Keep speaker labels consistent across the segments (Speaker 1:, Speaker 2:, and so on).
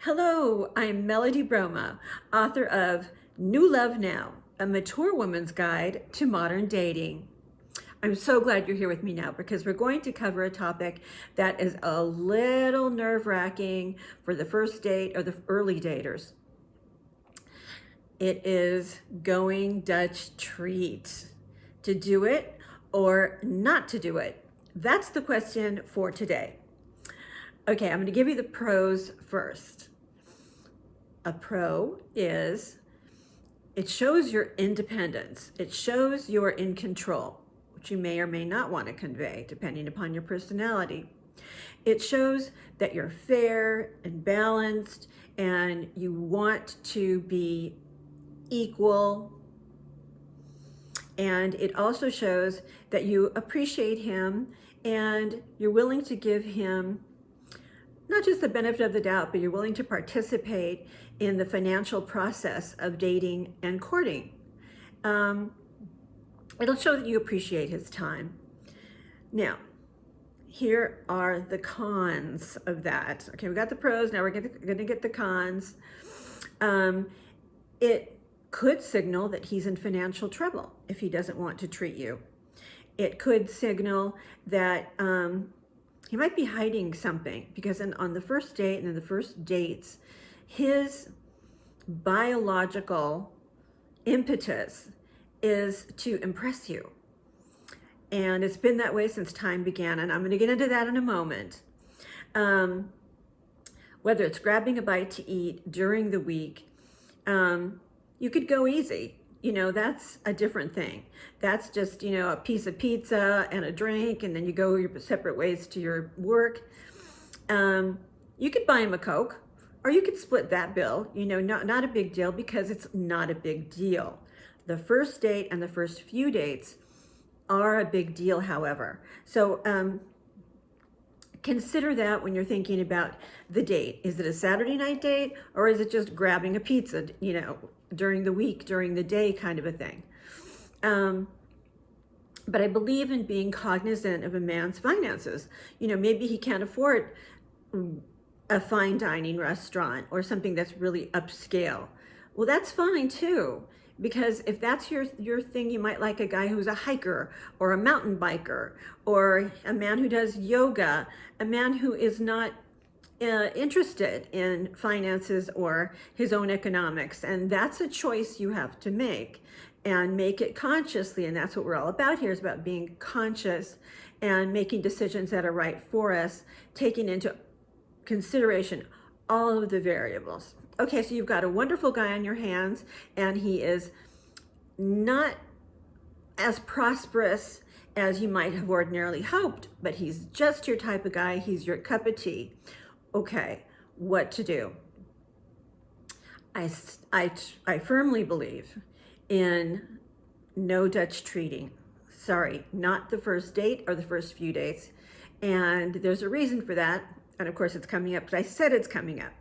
Speaker 1: Hello, I'm Melody Broma, author of New Love Now, a mature woman's guide to modern dating. I'm so glad you're here with me now because we're going to cover a topic that is a little nerve-wracking for the first date or the early daters. It is going Dutch treat. To do it or not to do it? That's the question for today. Okay, I'm going to give you the pros first. A pro is it shows your independence. It shows you're in control, which you may or may not want to convey depending upon your personality. It shows that you're fair and balanced and you want to be equal. And it also shows that you appreciate him and you're willing to give him not just the benefit of the doubt, but you're willing to participate in the financial process of dating and courting. It'll show that you appreciate his time. Now, here are the cons of that. Okay, we got the pros, now we're gonna get the cons. It could signal that he's in financial trouble if he doesn't want to treat you. It could signal that he might be hiding something because on the first date and in the first dates, his biological impetus is to impress you. And it's been that way since time began. And I'm going to get into that in a moment. Whether it's grabbing a bite to eat during the week, you could go easy. You know, that's a different thing. That's just, you know, a piece of pizza and a drink, and then you go your separate ways to your work. You could buy him a Coke, or you could split that bill. You know, not a big deal because it's not a big deal. The first date and the first few dates are a big deal, however. So consider that when you're thinking about the date. Is it a Saturday night date, or is it just grabbing a pizza, you know, during the week, during the day kind of a thing? But I believe in being cognizant of a man's finances. You know, maybe he can't afford a fine dining restaurant or something that's really upscale. Well, that's fine too, because if that's your thing, you might like a guy who's a hiker or a mountain biker or a man who does yoga, a man who is not interested in finances or his own economics. And that's a choice you have to make, and make it consciously. And that's what we're all about here, is about being conscious and making decisions that are right for us, taking into consideration all of the variables. Okay, so you've got a wonderful guy on your hands, and he is not as prosperous as you might have ordinarily hoped, but he's just your type of guy. He's your cup of tea. Okay, what to do? I firmly believe in no Dutch treating. Sorry, not the first date or the first few dates. And there's a reason for that. And of course it's coming up, because I said it's coming up.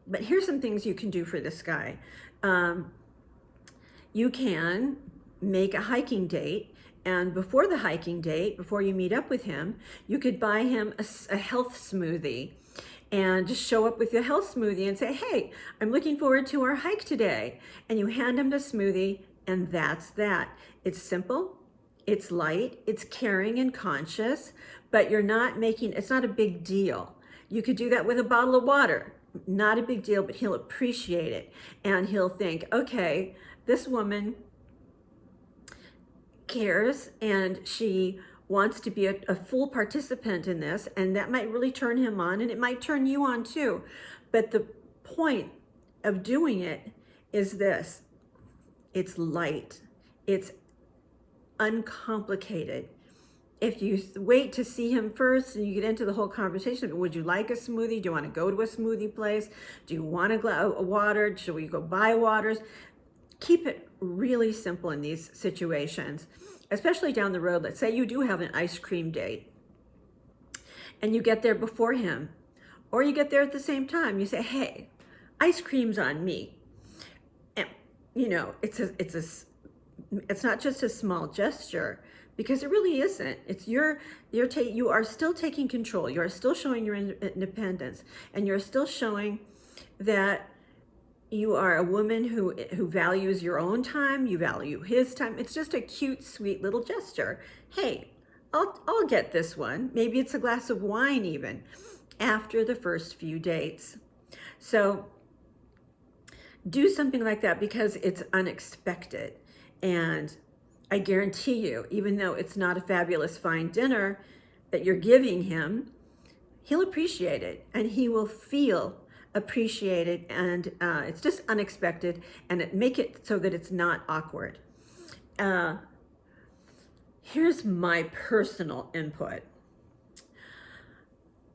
Speaker 1: But here's some things you can do for this guy. You can make a hiking date. And before the hiking date, before you meet up with him, you could buy him a health smoothie and just show up with your health smoothie and say, hey, I'm looking forward to our hike today. And you hand him the smoothie, and that's that. It's simple, it's light, it's caring and conscious, but you're not making, it's not a big deal. You could do that with a bottle of water. Not a big deal, but he'll appreciate it. And he'll think, okay, this woman cares and she wants to be a full participant in this, and that might really turn him on, and it might turn you on too. But the point of doing it is this: it's light, it's uncomplicated. If you wait to see him first and you get into the whole conversation, would you like a smoothie? Do you want to go to a smoothie place? Do you want a water? Should we go buy waters? Keep it really simple in these situations, especially down the road. Let's say you do have an ice cream date and you get there before him, or you get there at the same time. You say, hey, ice cream's on me. And you know, it's not just a small gesture, because it really isn't. It's you are still taking control. You are still showing your independence, and you're still showing that you are a woman who values your own time, you value his time. It's just a cute, sweet little gesture. Hey, I'll get this one. Maybe it's a glass of wine even after the first few dates. So do something like that because it's unexpected. And I guarantee you, even though it's not a fabulous fine dinner that you're giving him, he'll appreciate it and he will feel appreciated, and it's just unexpected, and make it so that it's not awkward. Here's my personal input.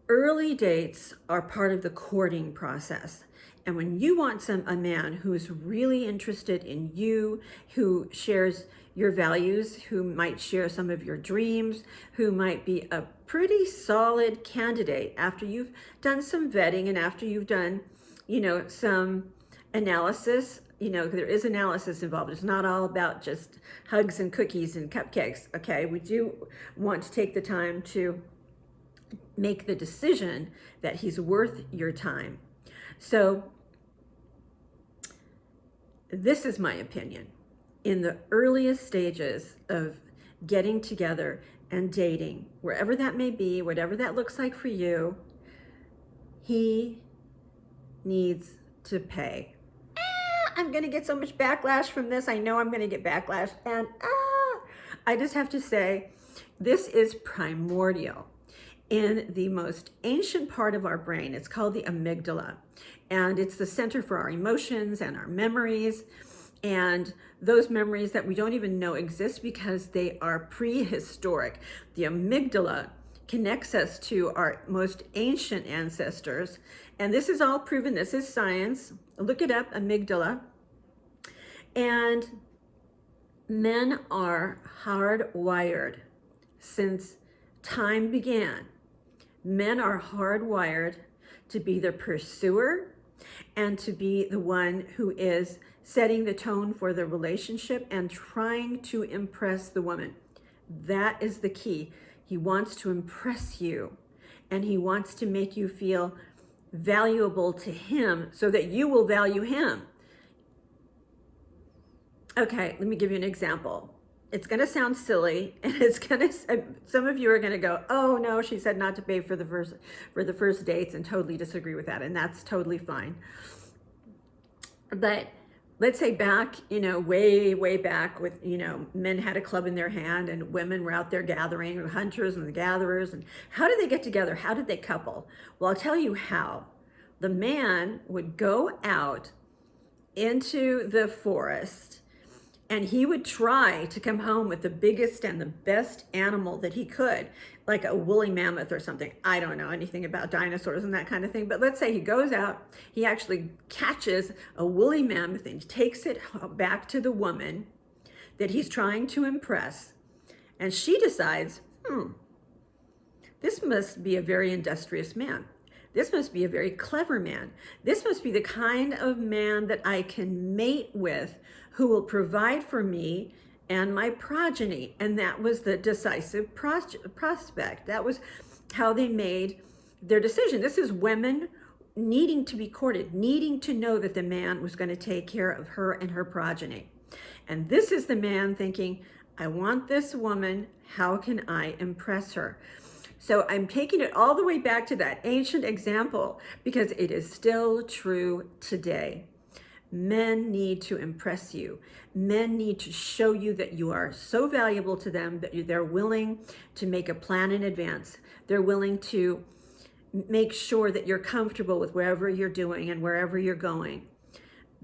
Speaker 1: Early dates are part of the courting process. And when you want a man who's really interested in you, who shares your values, who might share some of your dreams, who might be a pretty solid candidate after you've done some vetting and after you've done, some analysis, there is analysis involved. It's not all about just hugs and cookies and cupcakes, okay? We do want to take the time to make the decision that he's worth your time. So this is my opinion. In the earliest stages of getting together and dating, wherever that may be, whatever that looks like for you, he needs to pay. I'm going to get so much backlash from this. I know I'm going to get backlash. And I just have to say, this is primordial. In the most ancient part of our brain, it's called the amygdala. And it's the center for our emotions and our memories. And those memories that we don't even know exist because they are prehistoric. The amygdala connects us to our most ancient ancestors. And this is all proven. This is science. Look it up, amygdala. And men are hardwired since time began. Men are hardwired to be the pursuer and to be the one who is setting the tone for the relationship and trying to impress the woman. That is the key. He wants to impress you, and he wants to make you feel valuable to him so that you will value him. Okay, let me give you an example. It's going to sound silly, and some of you are going to go, oh no, she said not to pay for the first dates, and totally disagree with that, and that's totally fine. But let's say back, way back with, men had a club in their hand and women were out there gathering, the hunters and the gatherers. And how did they get together? How did they couple? Well, I'll tell you how. The man would go out into the forest and he would try to come home with the biggest and the best animal that he could, like a woolly mammoth or something. I don't know anything about dinosaurs and that kind of thing, but let's say he goes out, he actually catches a woolly mammoth and takes it back to the woman that he's trying to impress. And she decides, this must be a very industrious man. This must be a very clever man. This must be the kind of man that I can mate with, who will provide for me and my progeny. And that was the decisive prospect. That was how they made their decision. This is women needing to be courted, needing to know that the man was going to take care of her and her progeny. And this is the man thinking, I want this woman. How can I impress her? So I'm taking it all the way back to that ancient example because it is still true today. Men need to impress you. Men need to show you that you are so valuable to them that they're willing to make a plan in advance. They're willing to make sure that you're comfortable with wherever you're doing and wherever you're going.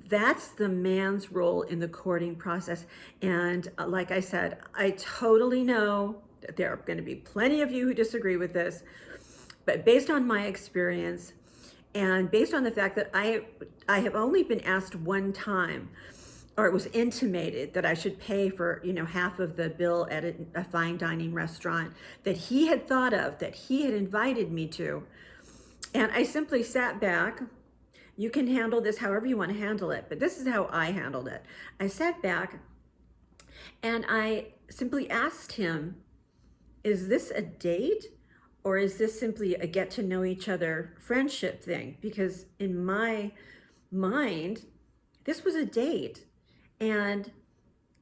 Speaker 1: That's the man's role in the courting process. And like I said, I totally know that there are going to be plenty of you who disagree with this, but based on my experience and based on the fact that I have only been asked one time, or it was intimated that I should pay for, half of the bill at a fine dining restaurant that he had thought of, that he had invited me to. And I simply sat back. You can handle this however you want to handle it, but this is how I handled it. I sat back And I simply asked him, is this a date or is this simply a get to know each other friendship thing? Because in my mind, this was a date. And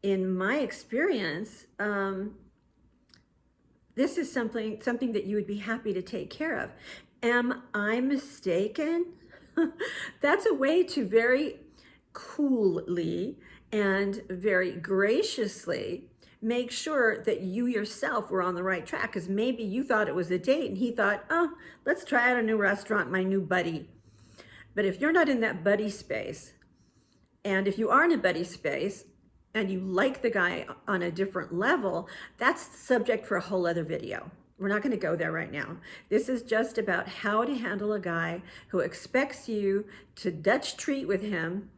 Speaker 1: in my experience, this is something that you would be happy to take care of. Am I mistaken? That's a way to very coolly and very graciously make sure that you yourself were on the right track, because maybe you thought it was a date and he thought, oh, let's try out a new restaurant, my new buddy. But if you're not in that buddy space, and if you are in a buddy space and you like the guy on a different level, that's the subject for a whole other video. We're not going to go there right now. This is just about how to handle a guy who expects you to Dutch treat with him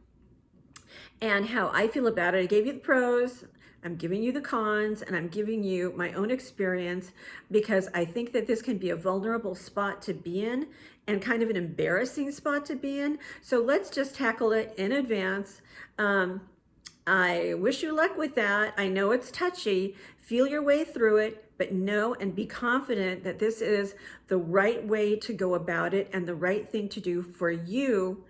Speaker 1: and how I feel about it. I gave you the pros, I'm giving you the cons, and I'm giving you my own experience because I think that this can be a vulnerable spot to be in and kind of an embarrassing spot to be in. So let's just tackle it in advance. I wish you luck with that. I know it's touchy. Feel your way through it, but know and be confident that this is the right way to go about it and the right thing to do for you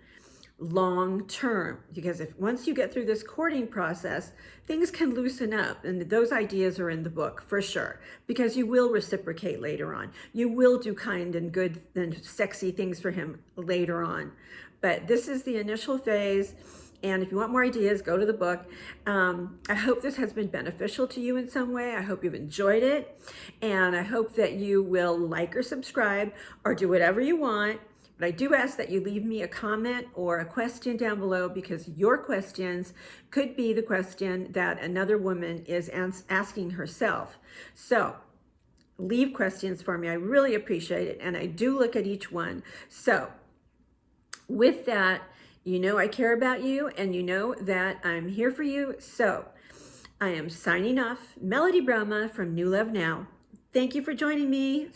Speaker 1: long term. Because if once you get through this courting process, things can loosen up, and those ideas are in the book for sure, because you will reciprocate later on. You will do kind and good and sexy things for him later on. But this is the initial phase. And if you want more ideas, go to the book. I hope this has been beneficial to you in some way. I hope you've enjoyed it. And I hope that you will like or subscribe or do whatever you want. But I do ask that you leave me a comment or a question down below, because your questions could be the question that another woman is asking herself. So leave questions for me. I really appreciate it. And I do look at each one. So with that, you know I care about you, and you know that I'm here for you. So I am signing off. Melody Brahma from New Love Now. Thank you for joining me.